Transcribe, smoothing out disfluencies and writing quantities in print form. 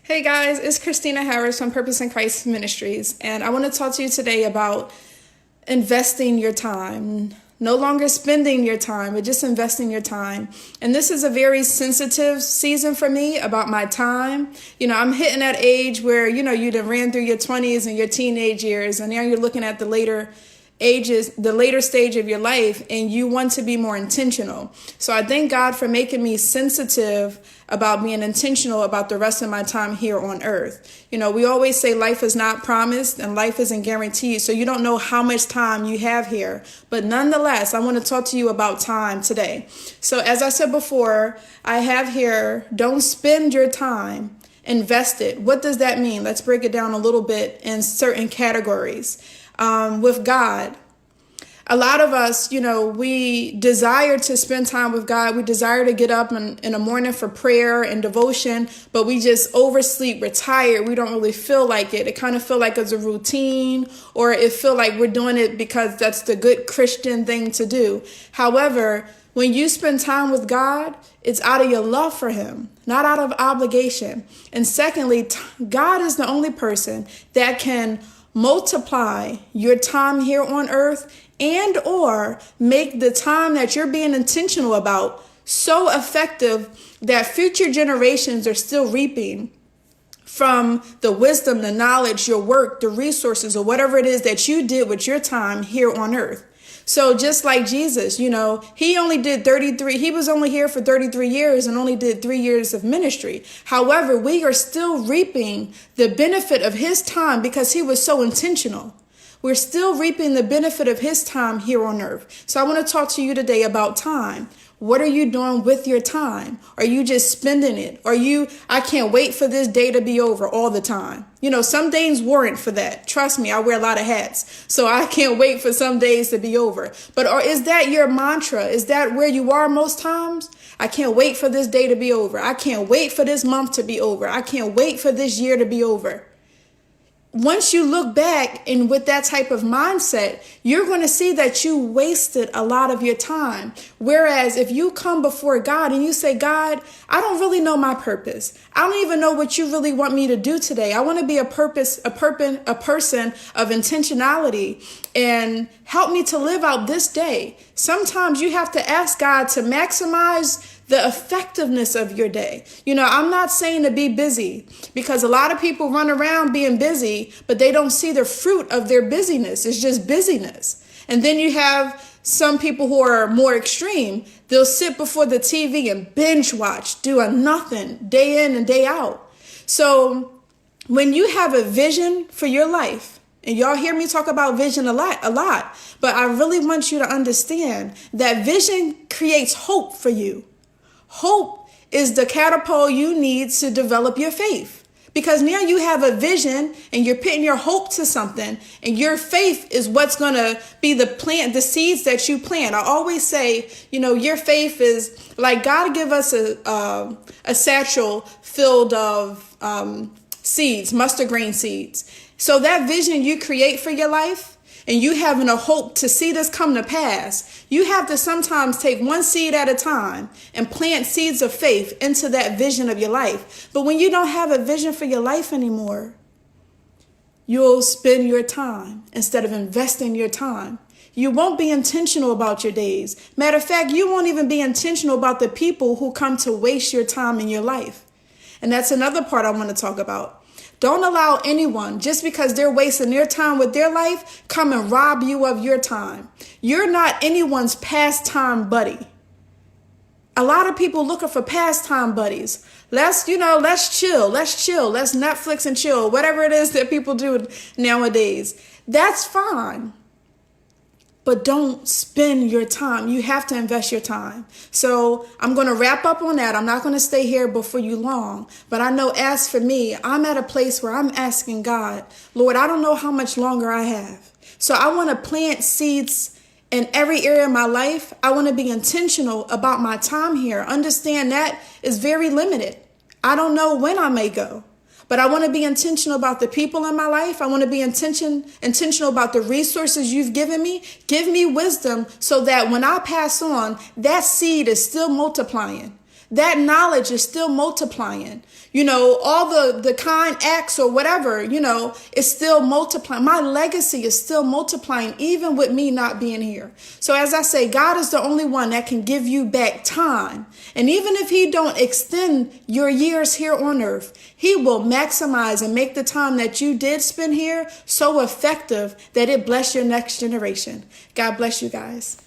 Hey guys, it's Christina Harris from Purpose In Christ Ministries, and I want to talk to you today about investing your time. No longer spending your time, but just investing your time. And this is a very sensitive season for me about my time. I'm hitting that age where, you done ran through your 20s and your teenage years, and now you're looking at the later stage of your life, and you want to be more intentional. So I thank God for making me sensitive about being intentional about the rest of my time here on earth. We always say life is not promised and life isn't guaranteed, so you don't know how much time you have here. But nonetheless, I want to talk to you about time today. So as I said before, I have here, don't spend your time, invest it. What does that mean? Let's break it down a little bit in certain categories. With God, a lot of us, we desire to spend time with God. We desire to get up in the morning for prayer and devotion, but we just oversleep, we're tired. We don't really feel like it. It kind of feel like it's a routine, or it feel like we're doing it because that's the good Christian thing to do. However, when you spend time with God, it's out of your love for him, not out of obligation. And secondly, God is the only person that can multiply your time here on earth and or make the time that you're being intentional about so effective that future generations are still reaping from the wisdom, the knowledge, your work, the resources, or whatever it is that you did with your time here on earth. So just like Jesus, he only did 33. He was only here for 33 years and only did 3 years of ministry. However, we are still reaping the benefit of his time because he was so intentional. We're still reaping the benefit of his time here on earth. So I want to talk to you today about time. What are you doing with your time? Are you just spending it? I can't wait for this day to be over all the time. Some days warrant for that. Trust me, I wear a lot of hats. So I can't wait for some days to be over. But is that your mantra? Is that where you are most times? I can't wait for this day to be over. I can't wait for this month to be over. I can't wait for this year to be over. Once you look back and with that type of mindset, you're going to see that you wasted a lot of your time. Whereas if you come before God and you say, God, I don't really know my purpose. I don't even know what you really want me to do today. I want to be a person of intentionality, and help me to live out this day. Sometimes you have to ask God to maximize the effectiveness of your day. I'm not saying to be busy, because a lot of people run around being busy, but they don't see the fruit of their busyness. It's just busyness. And then you have some people who are more extreme. They'll sit before the TV and binge watch, doing nothing day in and day out. So when you have a vision for your life, and y'all hear me talk about vision a lot, but I really want you to understand that vision creates hope for you. Hope is the catapult you need to develop your faith, because now you have a vision and you're putting your hope to something, and your faith is what's going to be the seeds that you plant. I always say, your faith is like God give us a satchel filled of seeds, mustard grain seeds. So that vision you create for your life, and you having a hope to see this come to pass, you have to sometimes take one seed at a time and plant seeds of faith into that vision of your life. But when you don't have a vision for your life anymore, you'll spend your time instead of investing your time. You won't be intentional about your days. Matter of fact, you won't even be intentional about the people who come to waste your time in your life. And that's another part I want to talk about. Don't allow anyone, just because they're wasting their time with their life, come and rob you of your time. You're not anyone's pastime buddy. A lot of people looking for pastime buddies. Let's chill. Let's Netflix and chill. Whatever it is that people do nowadays. That's fine. But don't spend your time. You have to invest your time. So I'm going to wrap up on that. I'm not going to stay here before you long. But I know as for me, I'm at a place where I'm asking God, Lord, I don't know how much longer I have. So I want to plant seeds in every area of my life. I want to be intentional about my time here. Understand that is very limited. I don't know when I may go. But I want to be intentional about the people in my life. I want to be intentional about the resources you've given me. Give me wisdom so that when I pass on, that seed is still multiplying. that knowledge is still multiplying. All the kind acts or whatever, is still multiplying. My legacy is still multiplying, even with me not being here. So as I say, God is the only one that can give you back time. And even if he don't extend your years here on earth, he will maximize and make the time that you did spend here so effective that it bless your next generation. God bless you guys.